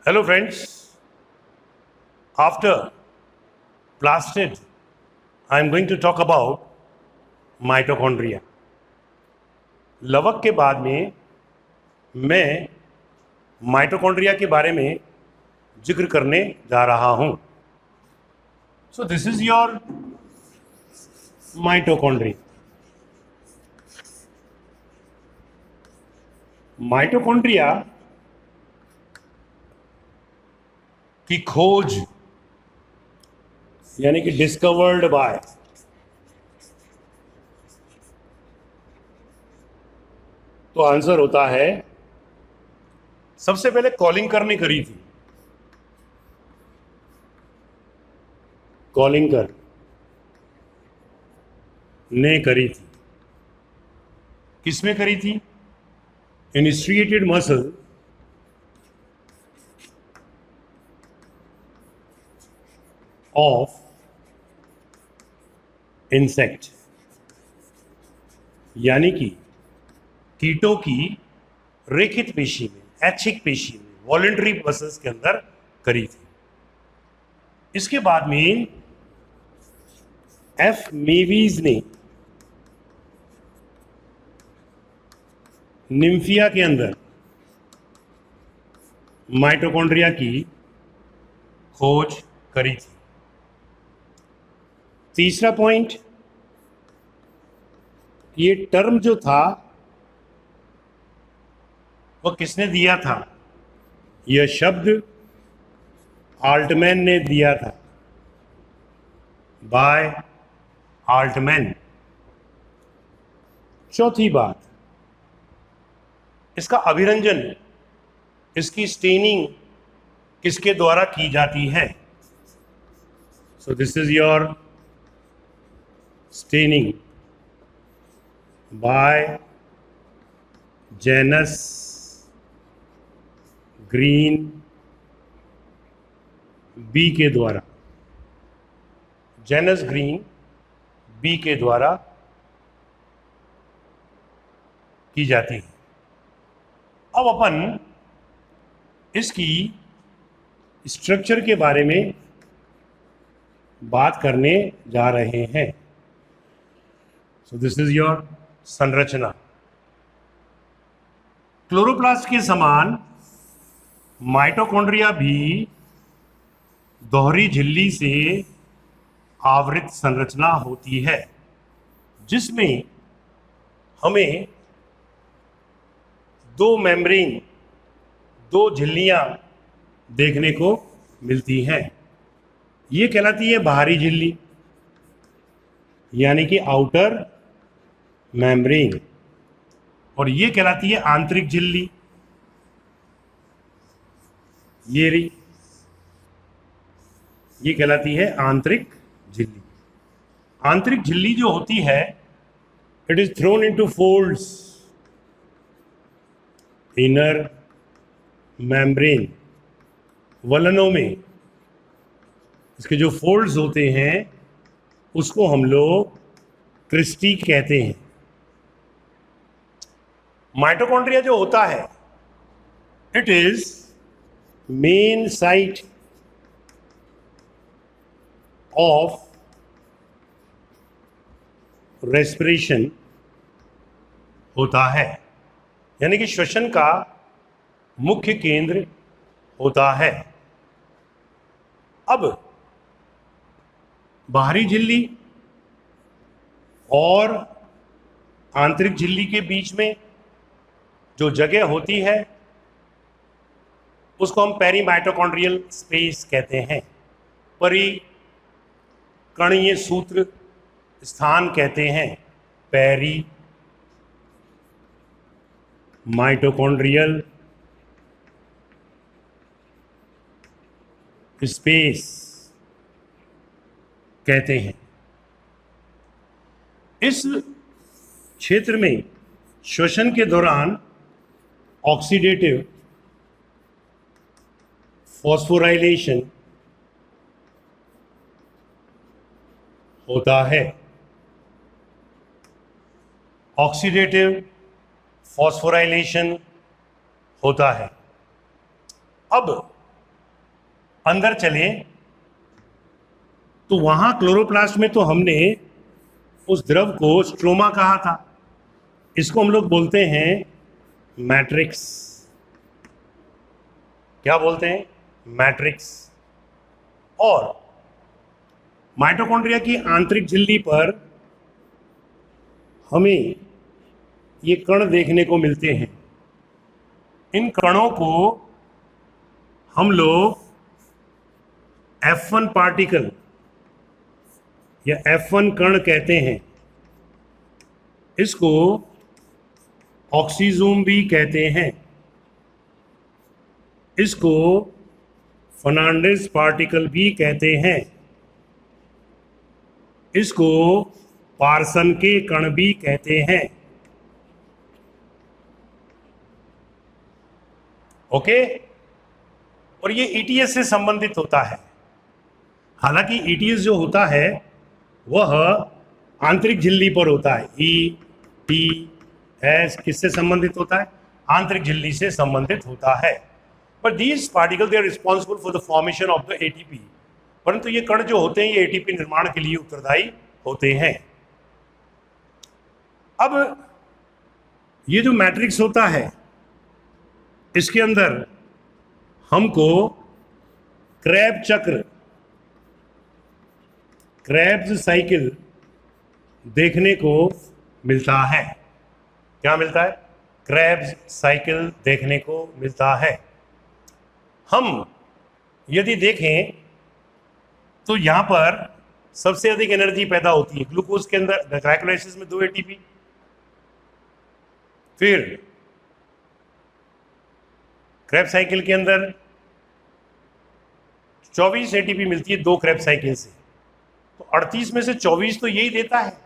Hello friends, after plastid, I am going to talk about mitochondria. लवक के बाद में मैं माइटोकॉन्ड्रिया के बारे में जिक्र करने जा रहा हूं. सो this is your mitochondria. Mitochondria की खोज यानी कि डिस्कवर्ड बाय तो आंसर होता है सबसे पहले कॉलिंकर ने करी थी. कॉलिंकर ने करी थी. किसमें करी थी? इन स्ट्रिएटेड मसल ऑफ इंसेक्ट, यानी कि कीटों की रेखित पेशी में, ऐच्छिक पेशी में, वॉलंटरी मसल्स के अंदर करी थी. इसके बाद में एफ मेवीज ने निम्फिया के अंदर माइटोकॉन्ड्रिया की खोज करी थी. तीसरा पॉइंट, ये टर्म जो था वह किसने दिया था? यह शब्द आल्टमैन ने दिया था. By Altman. चौथी बात, इसका अभिरंजन, इसकी स्टेनिंग किसके द्वारा की जाती है? So this is your staining by genus green B के द्वारा. जेनस ग्रीन बी के द्वारा की जाती है. अब अपन इसकी स्ट्रक्चर के बारे में बात करने जा रहे हैं. सो दिस इज योर संरचना. क्लोरोप्लास्ट के समान माइटोकॉन्ड्रिया भी दोहरी झिल्ली से आवृत संरचना होती है, जिसमें हमें दो मेम्ब्रेन, दो झिल्लियां देखने को मिलती हैं. ये कहलाती है बाहरी झिल्ली यानी कि आउटर मेम्ब्रेन, और ये कहलाती है आंतरिक झिल्ली. ये रही, ये कहलाती है आंतरिक झिल्ली. आंतरिक झिल्ली जो होती है, it is thrown into folds. Inner membrane, वलनों में इसके जो फोल्ड्स होते हैं उसको हम लोग क्रिस्टी कहते हैं. माइटोकॉन्ड्रिया जो होता है, it is main site of respiration होता है, यानी कि श्वसन का मुख्य केंद्र होता है. अब बाहरी झिल्ली और आंतरिक झिल्ली के बीच में जो जगह होती है उसको हम पेरीमाइटोकॉन्ड्रियल स्पेस कहते हैं. परिकणीय सूत्र स्थान कहते हैं. पेरी माइटोकॉन्ड्रियल स्पेस कहते हैं. इस क्षेत्र में श्वसन के दौरान ऑक्सीडेटिव फॉस्फोराइलेशन होता है. ऑक्सीडेटिव फॉस्फोराइलेशन होता है. अब अंदर चले तो वहां क्लोरोप्लास्ट में तो हमने उस द्रव को स्ट्रोमा कहा था, इसको हम लोग बोलते हैं मैट्रिक्स। क्या बोलते हैं? मैट्रिक्स। और माइटोकॉन्ड्रिया की आंतरिक झिल्ली पर हमें ये कण देखने को मिलते हैं। इन कणों को हम लोग F1 पार्टिकल या F1 कण कहते हैं। इसको ऑक्सीजोम भी कहते हैं। इसको फर्नांडिस पार्टिकल भी कहते हैं। इसको पार्सन के कण भी कहते हैं। ओके। और ये ईटीएस से संबंधित होता है। हालांकि ईटीएस जो होता है वह आंतरिक झिल्ली पर होता है। ईटीएस किससे संबंधित होता है? आंतरिक झिल्ली से संबंधित होता है। But these particle they are responsible for the formation of the ATP. परंतु ये कण जो होते हैं ये एटीपी निर्माण के लिए उत्तरदायी होते हैं। अब ये जो मैट्रिक्स होता है इसके अंदर हमको क्रेब चक्र, क्रेब्स साइकिल देखने को मिलता है। क्या मिलता है? क्रेब्स साइकिल देखने को मिलता है। हम यदि देखें तो यहां पर सबसे अधिक एनर्जी पैदा होती है ग्लूकोज के अंदर, ग्लाइकोलाइसिस में 2 एटीपी। फिर क्रेब साइकिल के अंदर 24 एटीपी मिलती है 2 क्रेब साइकिल से। तो 38 में से 24 तो यही देता है।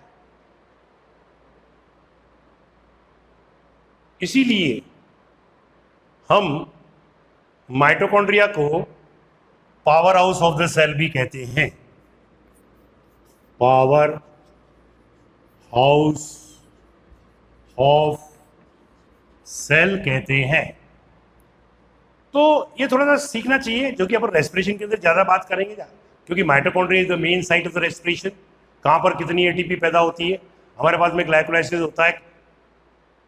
इसीलिए हम माइटोकॉन्ड्रिया को power house of the cell भी कहते हैं। पावर हाउस ऑफ सेल कहते हैं। तो ये थोड़ा सा सीखना चाहिए, जो कि अपन रेस्पिरेशन के अंदर ज्यादा बात करेंगे क्योंकि mitochondria is the main site of the respiration. कहां पर कितनी एटीपी पैदा होती है? हमारे पास में ग्लाइकोलाइसिस होता है,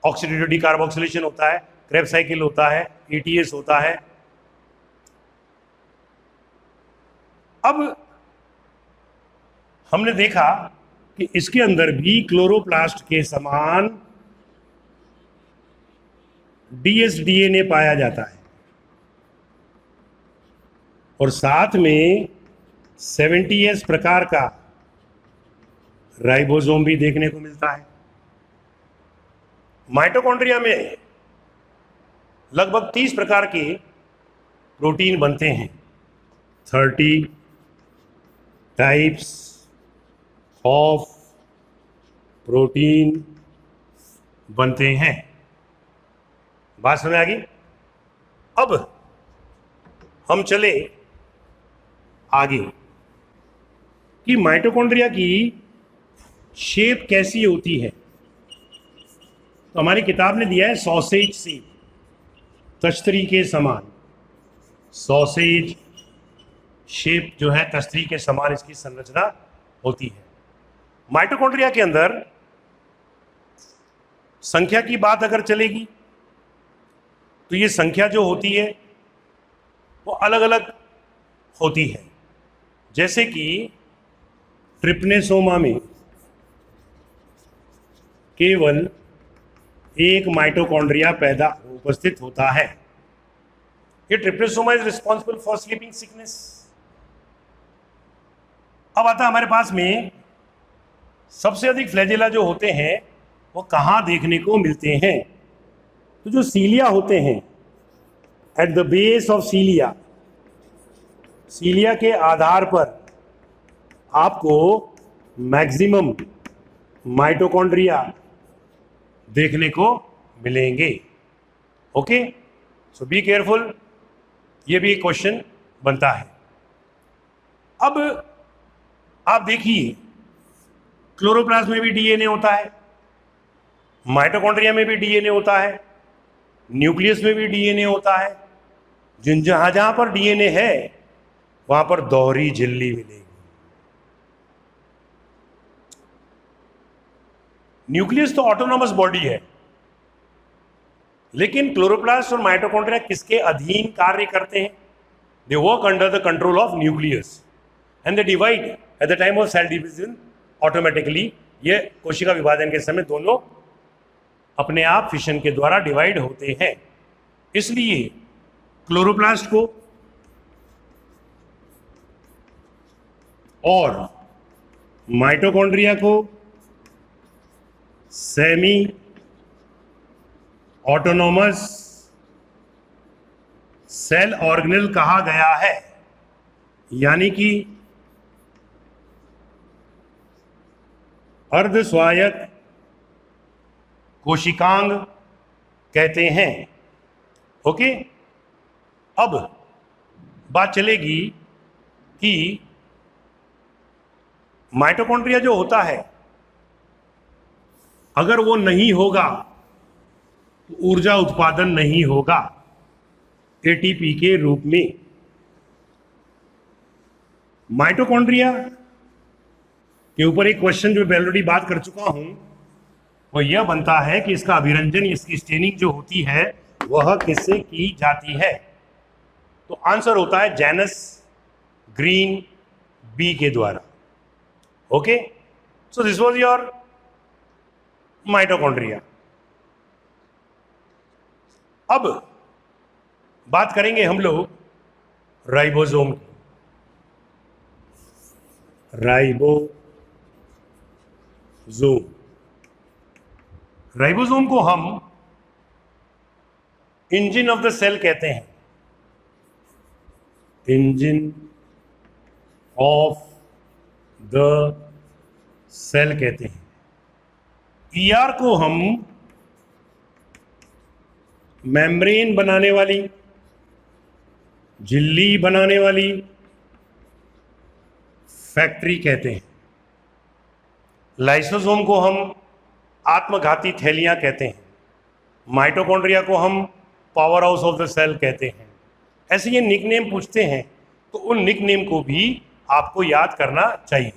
ऑक्सीडेटिव डीकार्बोक्सिलेशन होता है, क्रेब साइकिल होता है, ईटीएस होता है। अब हमने देखा कि इसके अंदर भी क्लोरोप्लास्ट के समान dsDNA पाया जाता है और साथ में 70S प्रकार का राइबोसोम भी देखने को मिलता है। माइटोकॉन्ड्रिया में लगभग 30 प्रकार के प्रोटीन बनते हैं। 30 टाइप्स ऑफ प्रोटीन बनते हैं। बात समझ आ गई? अब हम चले आगे कि माइटोकॉन्ड्रिया की शेप कैसी होती है। तो हमारी किताब ने दिया है सॉसेज शेप, तश्तरी के समान। सॉसेज शेप जो है तश्तरी के समान इसकी संरचना होती है। माइटोकॉन्ड्रिया के अंदर संख्या की बात अगर चलेगी तो ये संख्या जो होती है वो अलग अलग होती है। जैसे कि ट्रिप्नेसोमा में केवल एक माइटोकॉन्ड्रिया उपस्थित होता है। ये trypanosoma is responsible for sleeping sickness. अब आता है हमारे पास में सबसे अधिक फ्लैजेला जो होते हैं वो कहाँ देखने को मिलते हैं। तो जो सीलिया होते हैं, at the base of cilia, cilia के आधार पर आपको मैक्सिमम माइटोकॉन्ड्रिया देखने को मिलेंगे। ओके, सो बी केयरफुल, ये भी एक क्वेश्चन बनता है। अब आप देखिए क्लोरोप्लास्ट में भी डीएनए होता है, माइटोकॉन्ड्रिया में भी डीएनए होता है, न्यूक्लियस में भी डीएनए होता है। जहां जहां पर डीएनए है वहां पर दोहरी झिल्ली मिलेगी। न्यूक्लियस तो ऑटोनॉमस बॉडी है, लेकिन क्लोरोप्लास्ट और माइटोकॉन्ड्रिया किसके अधीन कार्य करते हैं? They work under the control of nucleus and they divide at the time of cell division automatically. ये कोशिका विभाजन के समय दोनों अपने आप फिशन के द्वारा डिवाइड होते हैं। इसलिए क्लोरोप्लास्ट को और माइटोकॉन्ड्रिया को सेमी ऑटोनॉमस सेल ऑर्गेनेल कहा गया है, यानी कि अर्ध स्वायत्त कोशिकांग कहते हैं। ओके, अब बात चलेगी कि माइटोकॉन्ड्रिया जो होता है, अगर वो नहीं होगा तो ऊर्जा उत्पादन नहीं होगा एटीपी के रूप में। माइटोकॉन्ड्रिया के ऊपर एक क्वेश्चन जो मैं ऑलरेडी बात कर चुका हूं, वो यह बनता है कि इसका अभिरंजन, इसकी स्टेनिंग जो होती है वह किससे की जाती है? तो आंसर होता है जैनस ग्रीन बी के द्वारा। Okay, so this was your mitochondria. अब बात करेंगे हम लोग राइबोसोम की। राइबोसोम को हम इंजन ऑफ द सेल कहते हैं। इंजन ऑफ द सेल कहते हैं। ईआर को हम मेम्ब्रेन बनाने वाली, झिल्ली बनाने वाली फैक्ट्री कहते हैं। लाइसोसोम को हम आत्मघाती थैलियां कहते हैं। माइटोकॉन्ड्रिया को हम power house of the cell कहते हैं। ऐसे ये निकनेम पूछते हैं तो उन निकनेम को भी आपको याद करना चाहिए।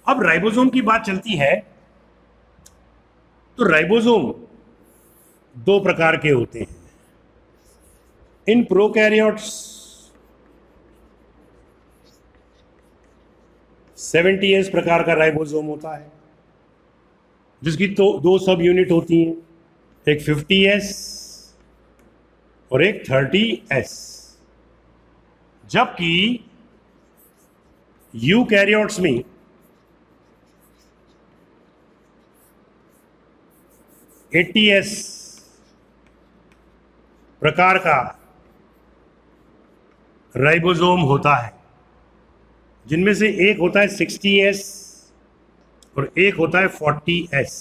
अब राइबोसोम की बात चलती है, तो राइबोसोम दो प्रकार के होते हैं। इन प्रोकैरियोट्स 70S प्रकार का राइबोसोम होता है, जिसकी तो दो सब यूनिट होती हैं, एक 50S और एक 30S। जबकि यूकैरियोट्स में 80S प्रकार का राइबोसोम होता है, जिनमें से एक होता है 60S और एक होता है 40S।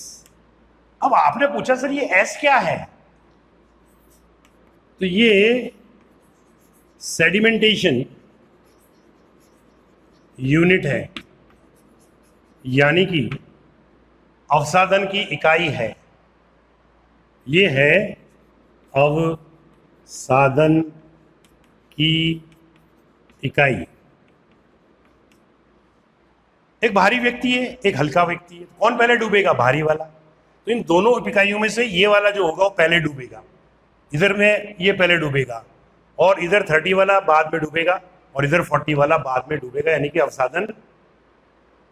अब आपने पूछा सर ये S क्या है? तो ये सेडिमेंटेशन यूनिट है, यानी कि अवसादन की इकाई है। ये है अवसादन की इकाई। एक भारी व्यक्ति है, एक हल्का व्यक्ति है, कौन पहले डूबेगा? भारी वाला। तो इन दोनों इकाइयों में से ये वाला जो होगा वो पहले डूबेगा। इधर में ये पहले डूबेगा और इधर 30 वाला बाद में डूबेगा और इधर 40 वाला बाद में डूबेगा, यानी कि अवसादन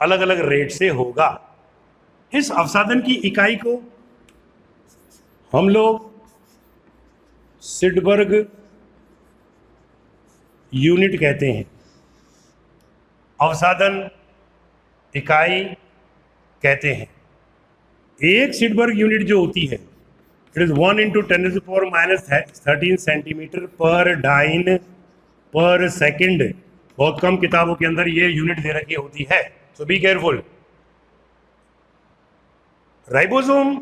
अलग अलग रेट से होगा। इस अवसादन की इकाई को हम लोग सिडबर्ग यूनिट कहते हैं। अवसादन इकाई कहते हैं। एक सिडबर्ग यूनिट जो होती है, इट इज 1 × 10⁻13 सेंटीमीटर पर डाइन पर सेकेंड। बहुत कम किताबों के अंदर ये यूनिट दे रखी होती है, सो बी केयरफुल। राइबोसोम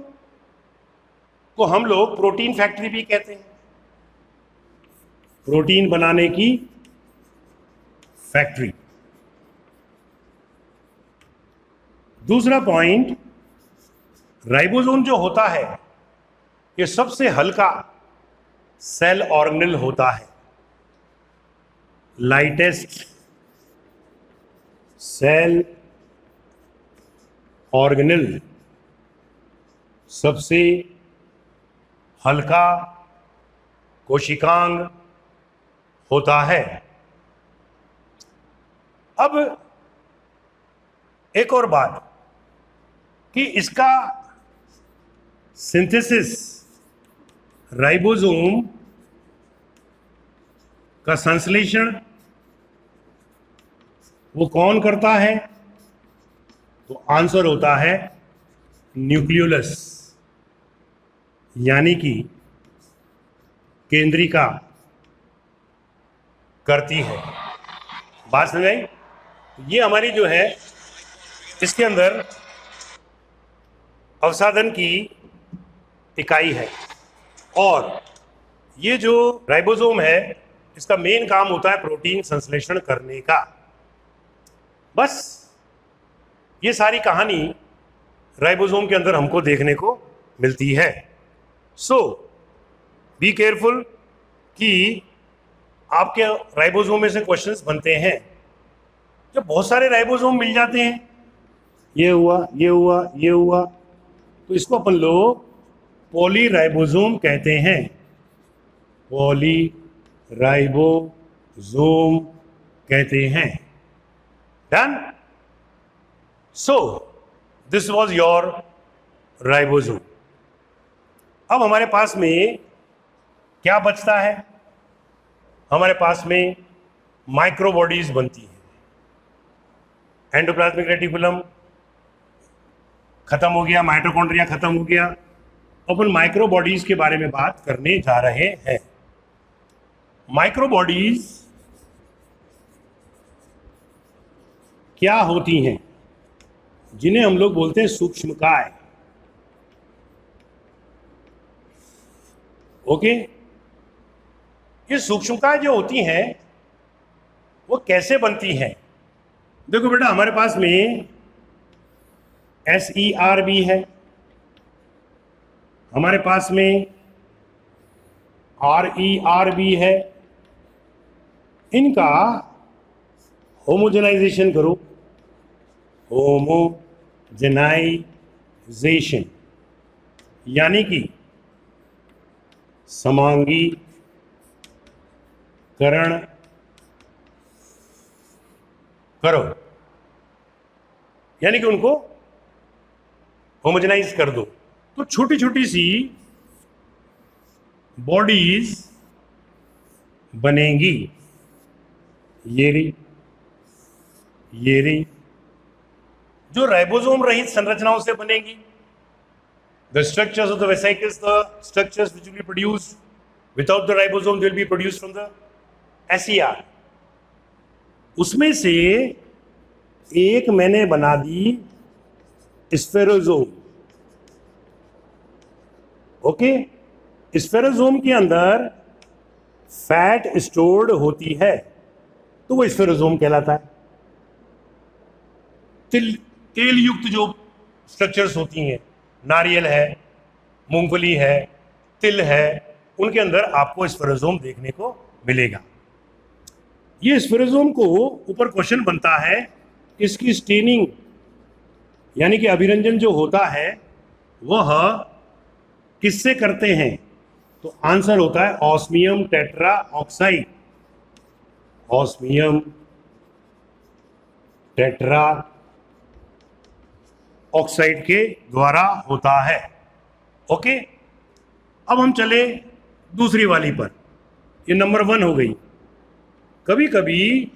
को हम लोग प्रोटीन फैक्ट्री भी कहते हैं, प्रोटीन बनाने की फैक्ट्री। दूसरा पॉइंट, राइबोसोम जो होता है ये सबसे हल्का सेल ऑर्गेनेल होता है। लाइटेस्ट सेल ऑर्गेनेल, सबसे हल्का कोशिकांग होता है। अब एक और बात कि इसका सिंथेसिस राइबोसोम का संश्लेषण वो कौन करता है? तो आंसर होता है न्यूक्लियोलस, यानी कि केंद्रिका करती है। बात समझ आई? ये हमारी जो है इसके अंदर अवसादन की इकाई है, और ये जो राइबोसोम है इसका मेन काम होता है प्रोटीन संश्लेषण करने का। बस ये सारी कहानी राइबोसोम के अंदर हमको देखने को मिलती है। सो बी केयरफुल कि आपके राइबोसोम में से क्वेश्चंस बनते हैं। जब बहुत सारे राइबोसोम मिल जाते हैं, ये हुआ, ये हुआ, ये हुआ, तो इसको अपन लोग पॉली राइबोसोम कहते हैं। पॉली राइबोसोम कहते हैं। Done? So this was your ribosome. अब हमारे पास में क्या बचता है? हमारे पास में माइक्रोबॉडीज बनती हैं। एंडोप्लाज्मिक रेटिकुलम खत्म हो गया, माइटोकॉन्ड्रिया खत्म हो गया। अपन माइक्रोबॉडीज के बारे में बात करने जा रहे हैं। माइक्रोबॉडीज क्या होती हैं? जिन्हें हम लोग बोलते हैं सूक्ष्मकाय। ओके, ये सूक्ष्मकाय जो होती हैं वो कैसे बनती हैं? देखो बेटा, हमारे पास में SER भी है, हमारे पास में RER भी है। इनका होमोजेनाइजेशन करो, होमोजेनाइजेशन यानी कि समांगीकरण करो, यानी कि उनको होमोजेनाइज कर दो। तो छोटी छोटी सी बॉडीज बनेंगी। ये रही जो राइबोसोम रहित संरचनाओं से बनेगी। The structures of the vesicles, the structures which will be produced without the ribosome, they will be produced from the SER. उसमें से एक मैंने बना दी स्फेरोसोम। ओके, स्फेरोसोम के अंदर फैट स्टोर्ड होती है, तो वो स्फेरोसोम कहलाता है। तेल युक्त जो स्ट्रक्चर्स होती हैं, नारियल है, मूंगफली है, तिल है, उनके अंदर आपको स्फेरोसोम देखने को मिलेगा। ये स्फेरोसोम को ऊपर क्वेश्चन बनता है, इसकी स्टेनिंग यानी कि अभिरंजन जो होता है वह किससे करते हैं? तो आंसर होता है osmium tetra oxide. Osmium tetra oxide के द्वारा होता है। ओके, अब हम चले दूसरी वाली पर। ये नंबर 1 हो गई। कभी कभी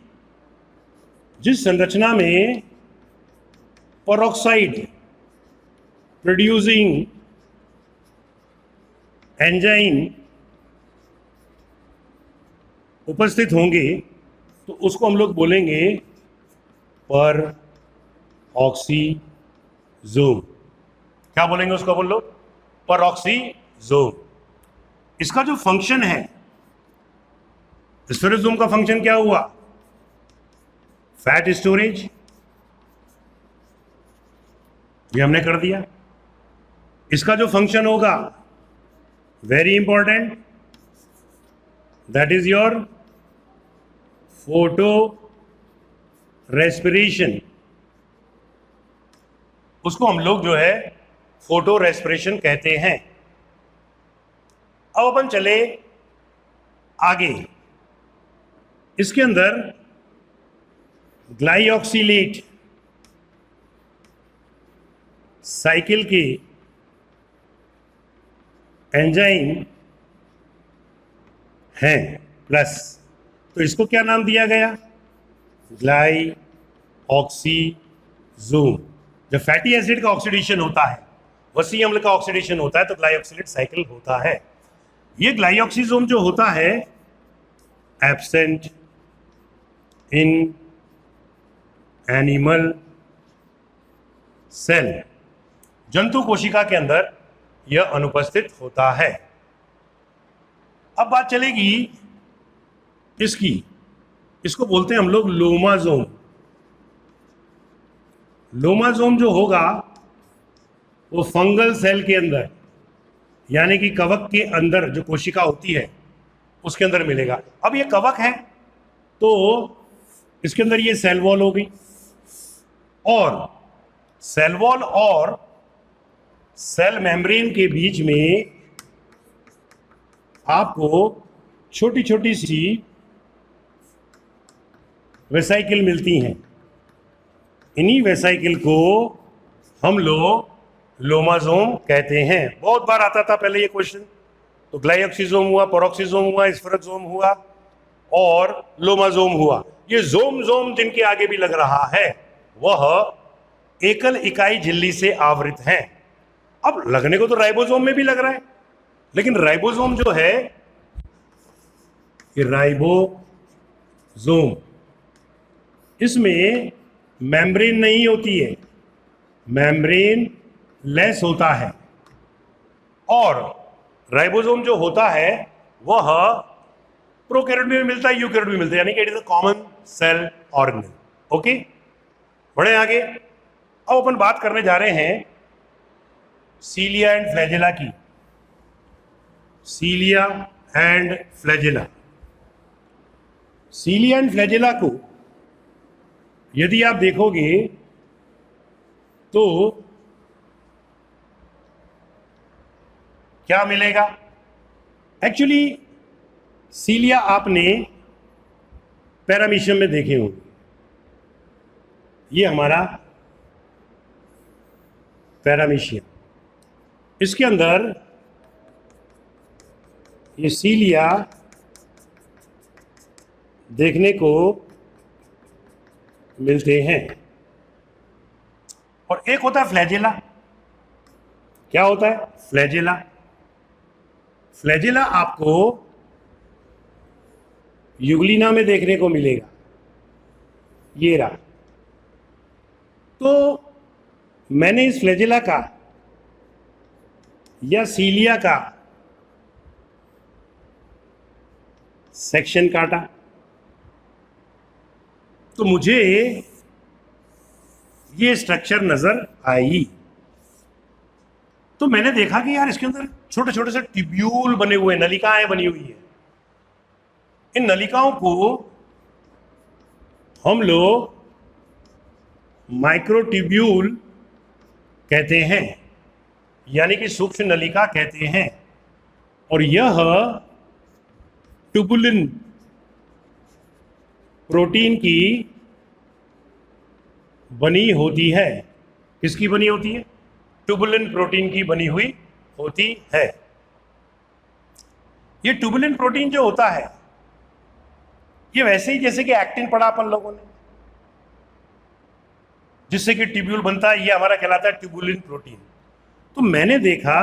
जिस संरचना में पेरोक्साइड प्रोड्यूसिंग एंजाइम उपस्थित होंगे तो उसको हम लोग बोलेंगे पर ऑक्सीजोम। क्या बोलेंगे उसको? बोल लो, पर ऑक्सीजोम। इसका जो फंक्शन है, स्फेरोसोम का फंक्शन क्या हुआ? फैट स्टोरेज, ये हमने कर दिया। इसका जो फंक्शन होगा very important, that is your photo respiration, उसको हम लोग जो है फोटो रेस्पिरेशन कहते हैं। अब अपन चले आगे, इसके अंदर ग्लाइऑक्सिलेट साइकिल के एंजाइम हैं प्लस, तो इसको क्या नाम दिया गया? ग्लाइऑक्सीजोम। जब फैटी एसिड का ऑक्सीडेशन होता है, वसी अम्ल का ऑक्सीडेशन होता है, तो ग्लाइऑक्सिलेट साइकिल होता है। ये ग्लाइऑक्सीजोम जो होता है एब्सेंट इन एनिमल सेल, जंतु कोशिका के अंदर यह अनुपस्थित होता है। अब बात चलेगी इसकी, इसको बोलते हैं हम लोग लोमाजोम। लोमाजोम जो होगा वो फंगल सेल के अंदर, यानी कि कवक के अंदर जो कोशिका होती है उसके अंदर मिलेगा। अब ये कवक है तो इसके अंदर ये सेल वॉल हो गई, और सेल वॉल और सेल मेम्ब्रेन के बीच में आपको छोटी छोटी सी वेसाइकिल मिलती हैं। इन्हीं वेसाइकिल को हम लोग लोमाजोम कहते हैं। बहुत बार आता था पहले ये क्वेश्चन, तो ग्लाइऑक्सीजोम हुआ, पेरोक्सीजोम हुआ, स्फेरोजोम हुआ और लोमाजोम हुआ। ये जोम जोम जिनके आगे भी लग रहा है वह एकल इकाई झिल्ली से आवृत है। अब लगने को तो राइबोसोम में भी लग रहा है, लेकिन राइबोसोम जो है ये राइबोसोम, इसमें मेम्ब्रेन नहीं होती है, मेम्ब्रेन लेस होता है। और राइबोसोम जो होता है वह प्रोकैरियोट में भी मिलता है, यूकैरियोट में मिलता है, यानी कि it is a common cell organelle. Okay, बढ़े आगे। अब अपन बात करने जा रहे हैं सीलिया एंड फ्लैजेला की। Cilia and flagella, cilia and flagella को यदि आप देखोगे तो क्या मिलेगा? एक्चुअली सीलिया आपने पैरामीशियम में देखे होंगे। ये हमारा पैरामीशियम, इसके अंदर ये सीलिया देखने को मिलते हैं। और एक होता है फ्लैजेला। क्या होता है? फ्लैजेला। फ्लैजेला आपको युगलिना में देखने को मिलेगा, ये रहा। तो मैंने इस फ्लैजेला का या सीलिया का सेक्शन काटा तो मुझे ये स्ट्रक्चर नजर आई। तो मैंने देखा कि यार इसके अंदर छोटे छोटे से ट्यूब्यूल बने हुए, नलिकाएं बनी हुई है। इन नलिकाओं को हम लोग माइक्रोट्यूब्यूल कहते हैं, यानी कि सूक्ष्म नलिका कहते हैं। और यह ट्यूबुलिन प्रोटीन की बनी होती है। किसकी बनी होती है? ट्यूबुलिन प्रोटीन की बनी हुई होती है। ये ट्यूबुलिन प्रोटीन जो होता है ये वैसे ही जैसे कि एक्टिन पढ़ा अपन लोगों ने, जिससे कि ट्यूब्यूल बनता है, ये हमारा कहलाता है ट्यूबुलिन प्रोटीन। तो मैंने देखा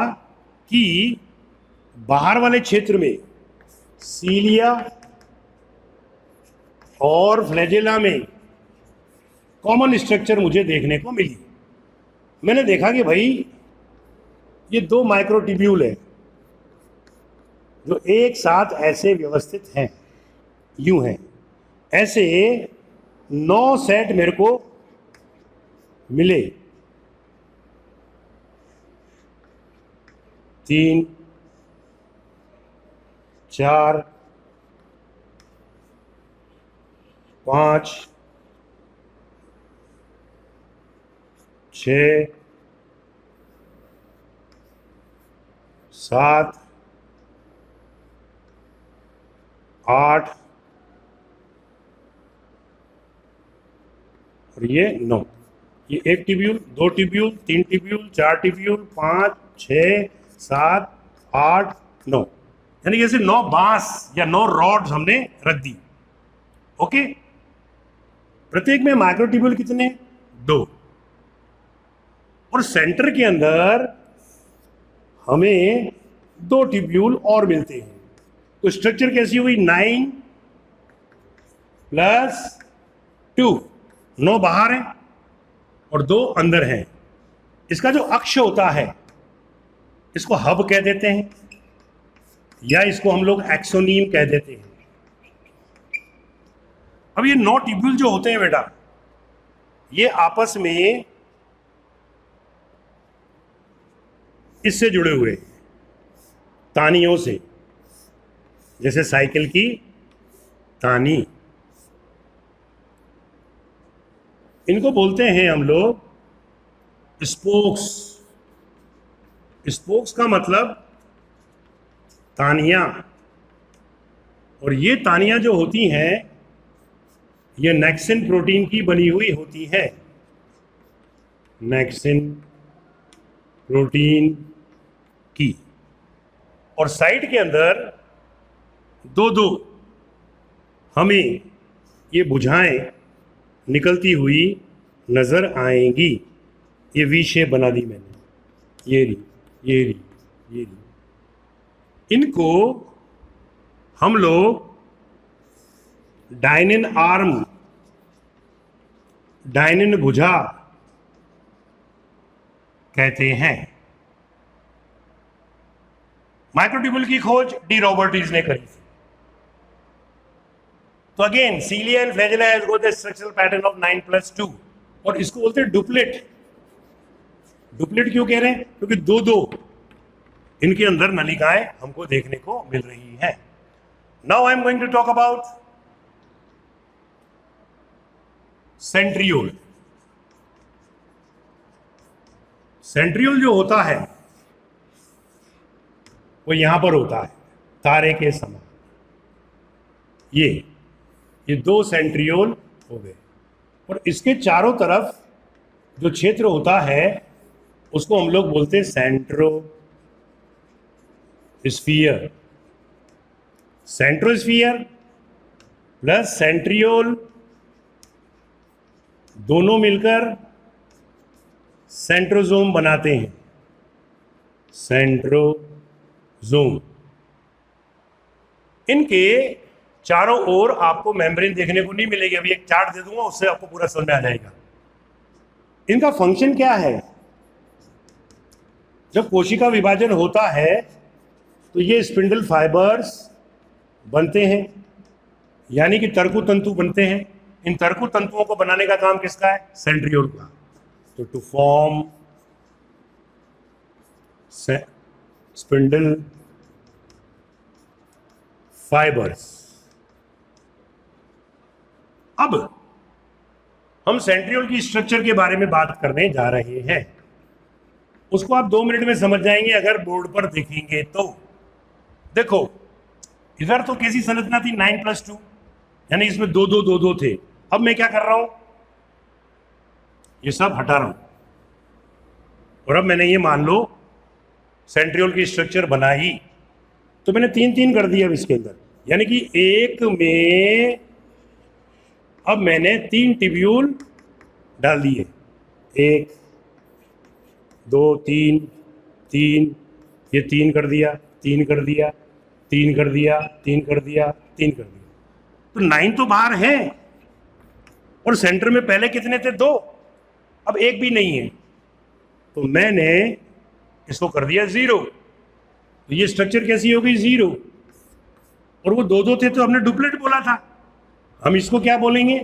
कि बाहर वाले क्षेत्र में सीलिया और फ्लैजेला में कॉमन स्ट्रक्चर मुझे देखने को मिली। मैंने देखा कि भाई ये दो माइक्रोट्यूब्यूल है जो एक साथ ऐसे व्यवस्थित हैं, यूं हैं। ऐसे 9 सेट मेरे को मिले, 3, 4, 5 6 7 8 और ये 9। ये 1 ट्यूब्यूल, 2 ट्यूब्यूल, 3 ट्यूब्यूल, 4 ट्यूब्यूल, 5 6 7 8 9, यानी जैसे 9 बांस या 9 रॉड्स हमने रख दी। ओके, प्रत्येक में माइक्रो ट्यूब्यूल कितने? 2। और सेंटर के अंदर हमें 2 ट्यूब्यूल और मिलते हैं। तो स्ट्रक्चर कैसी हुई? 9 + 2, 9 बाहर है और 2 अंदर हैं। इसका जो अक्ष होता है इसको हब कह देते हैं, या इसको हम लोग एक्सोनीम कह देते हैं। अब ये 9 ट्यूब्यूल जो होते हैं बेटा, ये आपस में इससे जुड़े हुए तानियों से, जैसे साइकिल की तानी, इनको बोलते हैं हम लोग स्पोक्स। स्पोक्स का मतलब तानियां। और ये तानियां जो होती हैं ये नेक्सिन प्रोटीन की बनी हुई होती है। नेक्सिन प्रोटीन की। और साइड के अंदर 2 हमें ये भुजाएं निकलती हुई नजर आएंगी। ये वी शेप बना दी मैंने, ये रही। इनको हम लोग डायनिन आर्म, डायनिन भुजा कहते हैं। माइक्रोट्यूब्यूल की खोज डी रॉबर्टीज ने करी थी। तो again cilia and flagella has got the structural pattern of 9+2, और इसको बोलते हैं डुप्लेट। डुप्लेट क्यों कह रहे हैं? क्योंकि 2 इनके अंदर नलिकाएं हमको देखने को मिल रही है। Now I am going to talk about centriole. Centriole जो होता है वो यहां पर होता है तारे के समान। ये 2 सेंट्रियोल हो गए, और इसके चारों तरफ जो क्षेत्र होता है उसको हम लोग बोलते हैं सेंट्रोस्फीयर। सेंट्रोस्फीयर प्लस सेंट्रियोल दोनों मिलकर सेंट्रोजोम बनाते हैं। सेंट्रोजोम। इनके चारों ओर आपको मेम्ब्रेन देखने को नहीं मिलेगी। अभी एक चार्ट दे दूंगा, उससे आपको पूरा समझ में आ जाएगा। इनका फंक्शन क्या है? जब कोशिका विभाजन होता है तो ये स्पिंडल फाइबर्स बनते हैं, यानी कि तर्कु तंतु बनते हैं। इन तर्कु तंतुओं को बनाने का काम किसका है? सेंट्रियोल का। तो टू फॉर्म स्पिंडल फाइबर्स। अब हम सेंट्रियोल की स्ट्रक्चर के बारे में बात करने जा रहे हैं। उसको आप 2 मिनट में समझ जाएंगे अगर बोर्ड पर देखेंगे तो। देखो, इधर तो कैसी संरचना थी? 9+2, यानी इसमें 2 थे। अब मैं क्या कर रहा हूं? ये सब हटा रहा हूं, और अब मैंने ये मान लो सेंट्रियोल की स्ट्रक्चर बनाई, तो मैंने 3 कर दिया अब इसके अंदर, यानी कि एक में अब मैंने 3 ट्यूब्यूल डाल दिए। 1 2 3 3, ये 3 कर दिया, 3 कर दिया, 3 कर दिया, 3 कर दिया, 3 कर दिया। तो 9 तो बाहर है, और सेंटर में पहले कितने थे? 2। अब 1 भी नहीं है, तो मैंने इसको कर दिया 0। तो ये स्ट्रक्चर कैसी हो गई? 0। और वो 2 थे तो हमने डुप्लेट बोला था, हम इसको क्या बोलेंगे?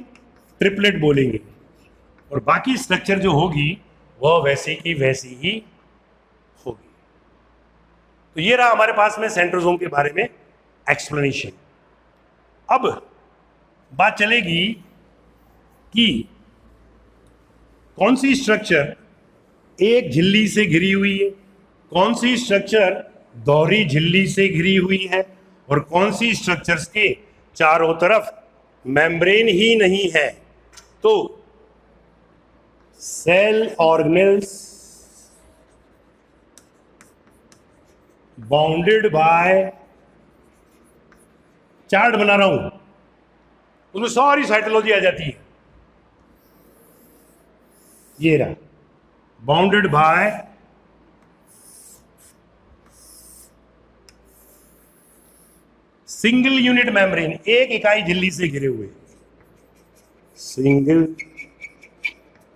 ट्रिपलेट बोलेंगे। और बाकी स्ट्रक्चर जो होगी वह वैसे की वैसी ही होगी। तो ये रहा हमारे पास में सेंट्रोजोम के बारे में एक्सप्लेनेशन। अब बात चलेगी कि कौन सी स्ट्रक्चर एक झिल्ली से घिरी हुई है, कौन सी स्ट्रक्चर दोहरी झिल्ली से घिरी हुई है, और कौन सी स्ट्रक्चर्स के चारों तरफ मेम्ब्रेन ही नहीं है। तो cell organelles bounded by, chart बना रहा हूं, उसमें सारी साइटोलॉजी आ जाती है। ये रहा, bounded by single unit membrane, एक इकाई झिल्ली से घिरे हुए, सिंगल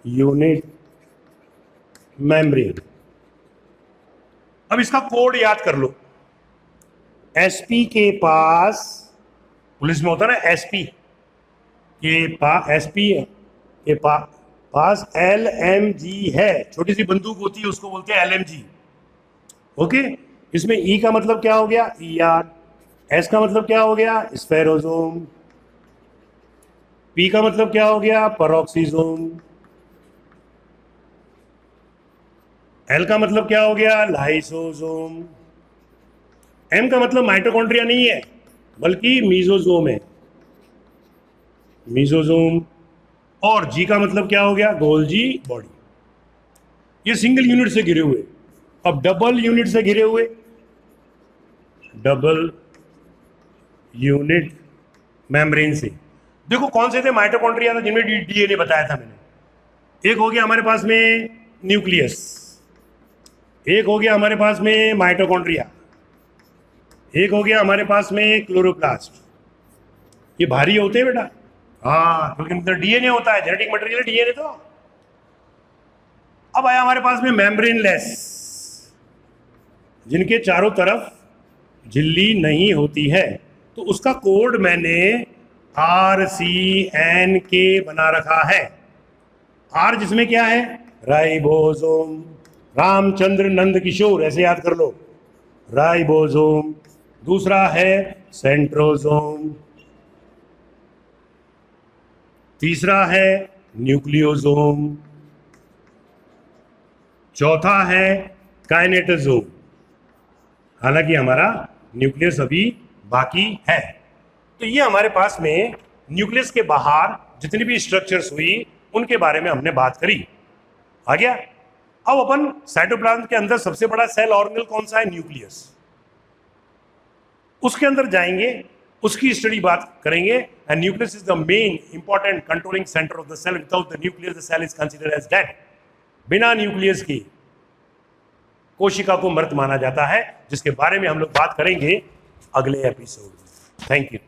यूनिट मेम्ब्रेन। अब इसका कोड याद कर लो। एसपी के पास, पुलिस में होता है ना एसपी के पास, एसपी के पास एलएमजी है, छोटी सी बंदूक होती है उसको बोलते हैं एलएमजी। ओके, इसमें ई का मतलब क्या हो गया, ईआर, एस का मतलब क्या हो गया, स्फेरोसोम, पी का मतलब क्या हो गया, पेरोक्सिसोम, एल का मतलब क्या हो गया, लाइसोसोम, एम का मतलब माइटोकॉन्ड्रिया नहीं है बल्कि मीजोसोम है, मीजोसोम, और जी का मतलब क्या हो गया, गोल्जी बॉडी। ये सिंगल यूनिट से घिरे हुए। अब डबल यूनिट से घिरे हुए, डबल यूनिट मेम्ब्रेन से, देखो कौन से थे माइटोकॉन्ड्रिया था जिनमें डीएनए बताया था मैंने। एक हो गया हमारे पास में न्यूक्लियस, एक हो गया हमारे पास में माइटोकॉन्ड्रिया, एक हो गया हमारे पास में क्लोरोप्लास्ट। ये भारी होते हैं बेटा, हाँ, क्योंकि मतलब डीएनए होता है, जेनेटिक मटेरियल डीएनए। तो अब आया हमारे पास में मेम्ब्रेनलेस, जिनके चारों तरफ झिल्ली नहीं होती है, तो उसका कोड मैंने RCNK बना रखा है। आर जिसमें क्या है, राइबोसोम, रामचंद्र नंद किशोर, ऐसे याद कर लो, राइबोसोम। दूसरा है सेंट्रोसोम, तीसरा है न्यूक्लियोसोम, चौथा है काइनेटोसोम। हालांकि हमारा न्यूक्लियस अभी बाकी है। तो ये हमारे पास में न्यूक्लियस के बाहर जितनी भी स्ट्रक्चर्स हुई उनके बारे में हमने बात करी। आ गया। अब अपन साइटोप्लाज्म के अंदर सबसे बड़ा सेल ऑर्गेनल कौन सा है, न्यूक्लियस। उसके अंदर जाएंगे, उसकी स्टडी बात करेंगे। And nucleus is the main important controlling centre of the cell. Without the nucleus the cell is considered as dead. बिना न्यूक्लियस की कोशिका को मृत माना जाता है, जिसके बारे में हम लोग बात करेंगे अगले एपिसोड में। Thank you.